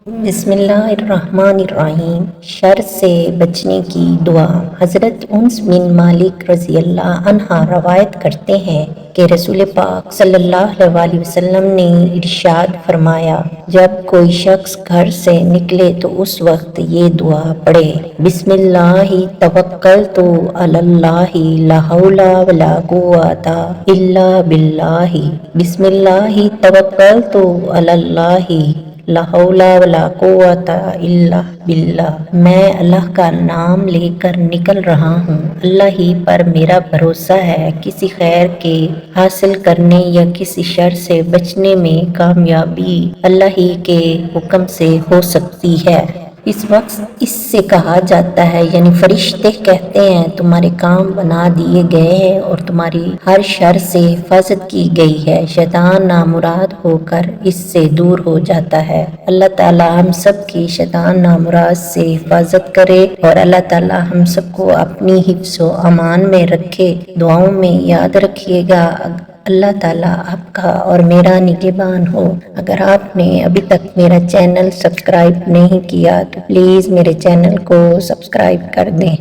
بسم اللہ الرحمن الرحیم۔ شر سے بچنے کی دعا۔ حضرت انس بن مالک رضی اللہ عنہ روایت کرتے ہیں کہ رسول پاک صلی اللہ علیہ وسلم نے ارشاد فرمایا، جب کوئی شخص گھر سے نکلے تو اس وقت یہ دعا پڑھے، بسم اللہ توکلت علی اللہ لا حول ولا قوۃ الا باللہ، بسم اللہ توکلت علی اللہ لا حول ولا قوۃ الا باللہ۔ میں اللہ کا نام لے کر نکل رہا ہوں، اللہ ہی پر میرا بھروسہ ہے، کسی خیر کے حاصل کرنے یا کسی شر سے بچنے میں کامیابی اللہ ہی کے حکم سے ہو سکتی ہے۔ اس وقت اس سے کہا جاتا ہے، یعنی فرشتے کہتے ہیں تمہارے کام بنا دیے گئے ہیں اور تمہاری ہر شر سے حفاظت کی گئی ہے، شیطان نامراد ہو کر اس سے دور ہو جاتا ہے۔ اللہ تعالی ہم سب کی شیطان نامراد سے حفاظت کرے اور اللہ تعالی ہم سب کو اپنی حفظ و امان میں رکھے۔ دعاؤں میں یاد رکھیے گا، اللہ تعالیٰ آپ کا اور میرا نگہبان ہو۔ اگر آپ نے ابھی تک میرا چینل سبسکرائب نہیں کیا تو پلیز میرے چینل کو سبسکرائب کر دیں۔